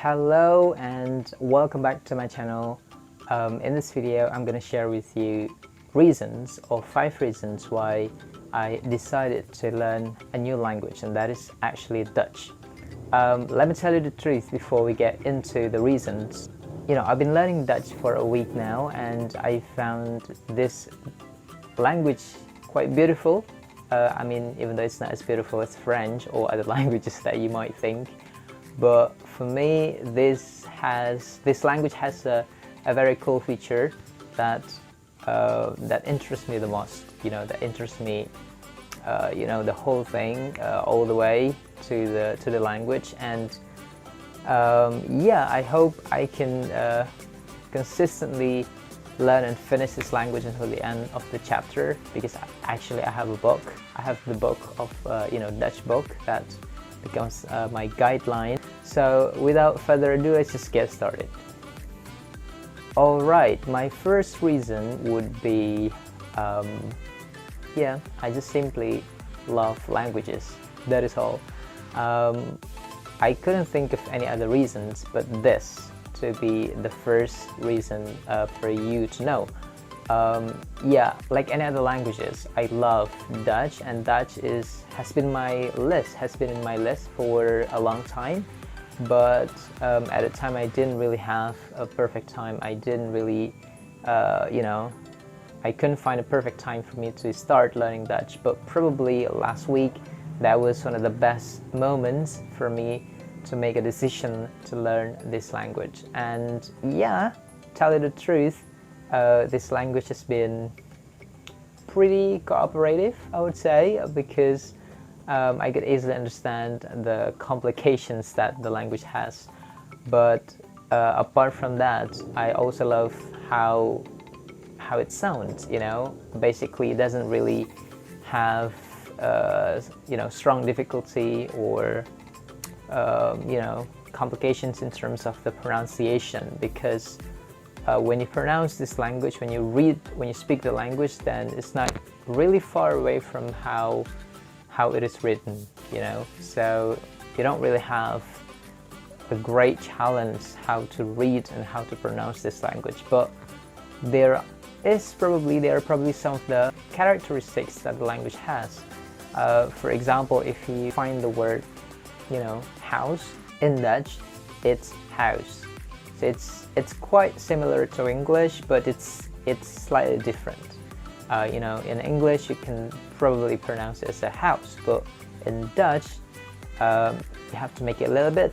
Hello and welcome back to my channel. In this video I'm going to share with you reasons or 5 reasons why I decided to learn a new language, and that is actually Dutch. Let me tell you the truth before we get into the reasons. I've been learning Dutch for a week now and I found this language quite beautiful. Even though it's not as beautiful as French or other languages that you might think. But for me, this language has a very cool feature that interests me the most. That interests me. The whole thing, all the way to the language, and I hope I can consistently learn and finish this language until the end of the chapter. Because actually, I have a book. I have the book of Dutch book that becomes my guideline. So without further ado, let's just get started. Alright, my first reason would be I just simply love languages. That is all. I couldn't think of any other reasons but this to be the first reason for you to know. Like any other languages, I love Dutch, and Dutch has been in my list for a long time. But at the time I didn't really have a perfect time. I didn't really, I couldn't find a perfect time for me to start learning Dutch. But probably last week, that was one of the best moments for me to make a decision to learn this language. And tell you the truth, this language has been pretty cooperative, I would say, because I could easily understand the complications that the language has. But apart from that, I also love how it sounds. Basically it doesn't really have strong difficulty or complications in terms of the pronunciation, because when you pronounce this language, when you speak the language, then it's not really far away from how it is written, so you don't really have a great challenge how to read and how to pronounce this language. But there are probably some of the characteristics that the language has. For example, if you find the word house in Dutch, it's house. So it's quite similar to English, but it's slightly different. In English you can probably pronounce it as a house, but in Dutch you have to make it a little bit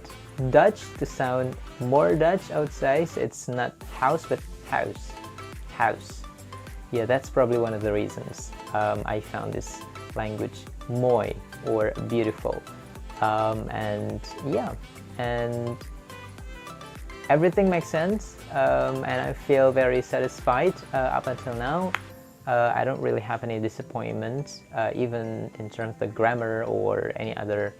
Dutch to sound more Dutch, I would say. So it's not house but house. Yeah, that's probably one of the reasons I found this language mooi or beautiful. And everything makes sense, and I feel very satisfied up until now. I don't really have any disappointments, even in terms of the grammar or any other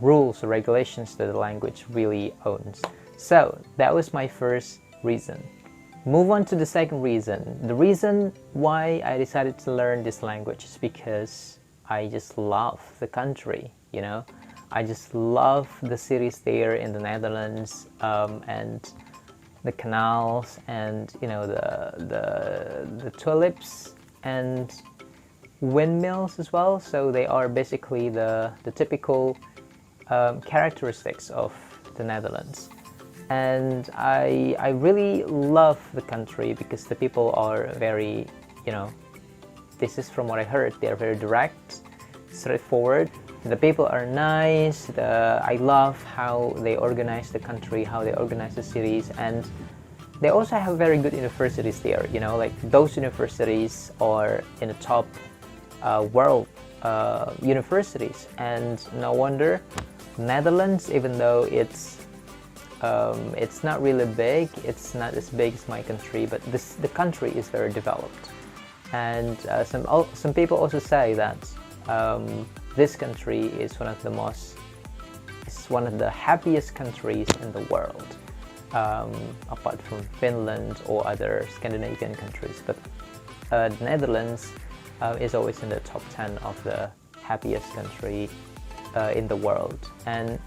rules or regulations that the language really owns. So that was my first reason. Move on to the second reason. The reason why I decided to learn this language is because I just love the country. I just love the cities there in the Netherlands, and the canals, and the tulips and windmills as well. So they are basically the typical characteristics of the Netherlands. And I really love the country because the people are very, this is from what I heard, they're very direct, straightforward. The people are nice. I love how they organize the country, how they organize the cities, and they also have very good universities there. Like those universities are in the top world universities, and no wonder Netherlands, even though it's not really big, it's not as big as my country, but the country is very developed. And some people also say that this country is one of the happiest countries in the world, apart from Finland or other Scandinavian countries. But the Netherlands is always in the top 10 of the happiest country in the world. And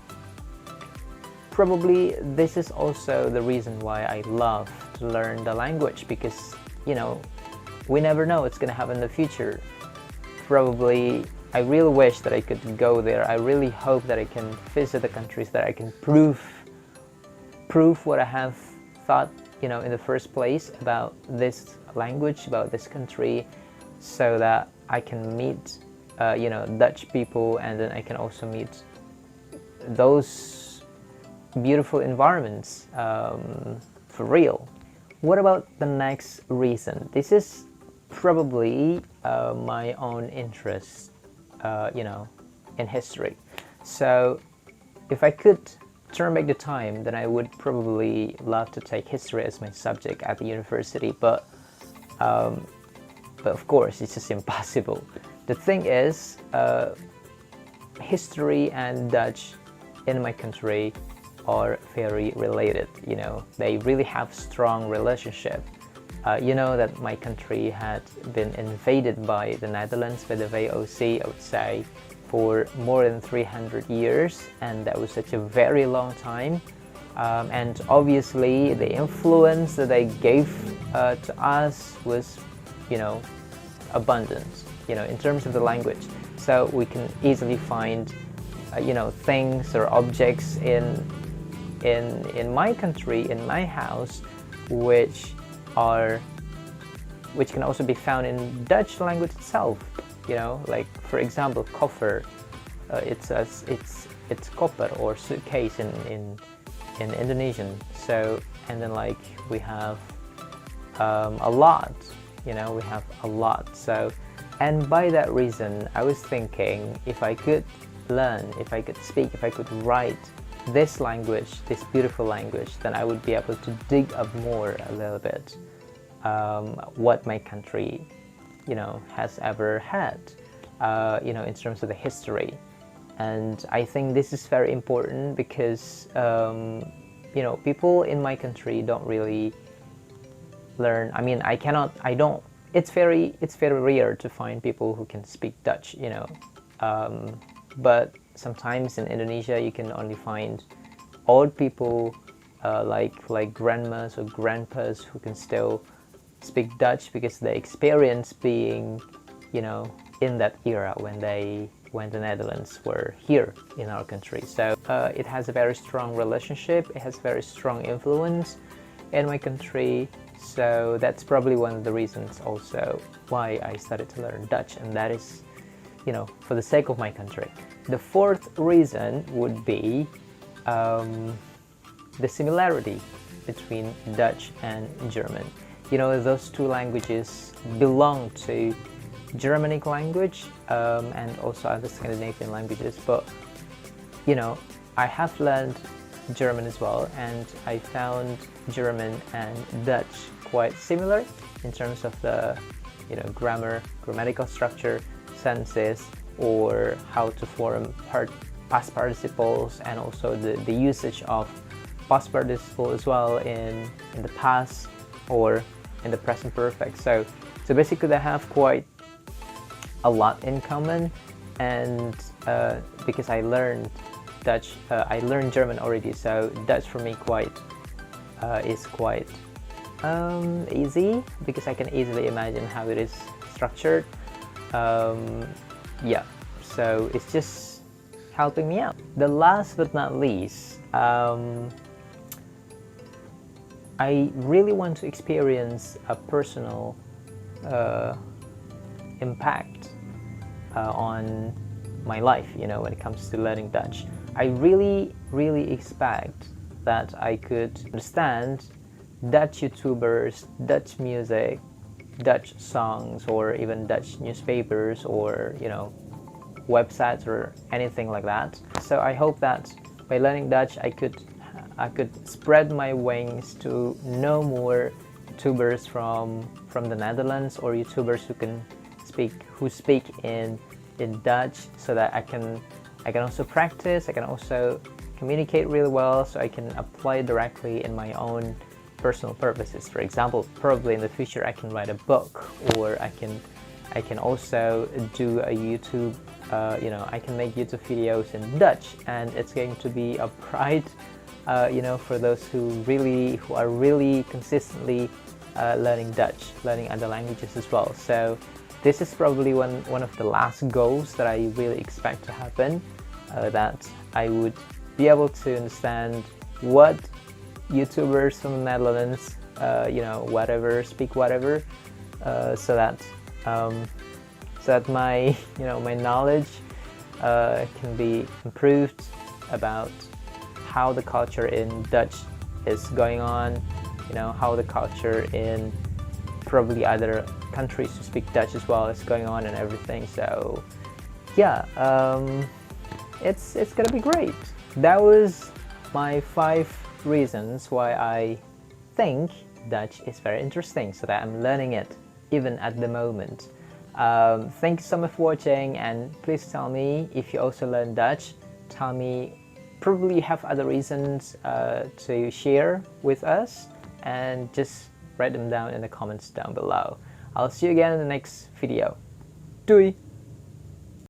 probably this is also the reason why I love to learn the language, because we never know what's gonna happen in the future. Probably I really wish that I could go there. I really hope that I can visit the countries, that I can prove what I have thought in the first place about this language, about this country, so that I can meet Dutch people, and then I can also meet those beautiful environments for real. What about the next reason? This is probably my own interest in history. So if I could turn back the time, then I would probably love to take history as my subject at the university, but of course it's just impossible. The thing is, history and Dutch in my country are very related. They really have strong relationship. That my country had been invaded by the Netherlands, by the VOC, I would say, for more than 300 years, and that was such a very long time. And obviously the influence that they gave to us was abundant in terms of the language. So we can easily find things or objects in my country, in my house, which can also be found in Dutch language itself. Like for example, koffer. It's koper or suitcase in Indonesian. So, and then like we have a lot. We have a lot. So, and by that reason, I was thinking, if I could learn, if I could speak, if I could write this language, this beautiful language, then I would be able to dig up more a little bit what my country has ever had in terms of the history. And I think this is very important because people in my country don't really learn. I mean, it's very rare to find people who can speak Dutch, but sometimes in Indonesia you can only find old people like grandmas or grandpas who can still speak Dutch, because they experience being in that era when the Netherlands were here in our country. So it has a very strong relationship, it has very strong influence in my country. So that's probably one of the reasons also why I started to learn Dutch, and that is for the sake of my country. The fourth reason would be the similarity between Dutch and German. Those two languages belong to Germanic language and also other Scandinavian languages, but I have learned German as well, and I found German and Dutch quite similar in terms of the grammar, grammatical structure, senses, or how to form past participles, and also the usage of past participle as well in the past or in the present perfect. So basically they have quite a lot in common, and because I learned Dutch, I learned German already, so Dutch for me is quite easy, because I can easily imagine how it is structured. Yeah, so it's just helping me out. The last but not least, I really want to experience a personal impact on my life, when it comes to learning Dutch. I really expect that I could understand Dutch YouTubers, Dutch music, Dutch songs, or even Dutch newspapers, or websites or anything like that. So I hope that by learning Dutch I could spread my wings to know more YouTubers from the Netherlands, or YouTubers who speak in Dutch, so that I can also practice, I can also communicate really well, so I can apply directly in my own personal purposes. For example, probably in the future I can write a book, or I can also do a YouTube, I can make YouTube videos in Dutch, and it's going to be a pride for those who are really consistently learning Dutch, learning other languages as well. So this is probably one of the last goals that I really expect to happen, that I would be able to understand what YouTubers from the Netherlands, speak whatever, so that my my knowledge can be improved about how the culture in Dutch is going on, how the culture in probably other countries who speak Dutch as well is going on and everything. So yeah, it's gonna be great. That was my 5 reasons why I think Dutch is very interesting, so that I'm learning it even at the moment. Thank you so much for watching, and please tell me if you also learn Dutch. Tell me, probably you have other reasons to share with us, and just write them down in the comments down below. I'll see you again in the next video. Doei!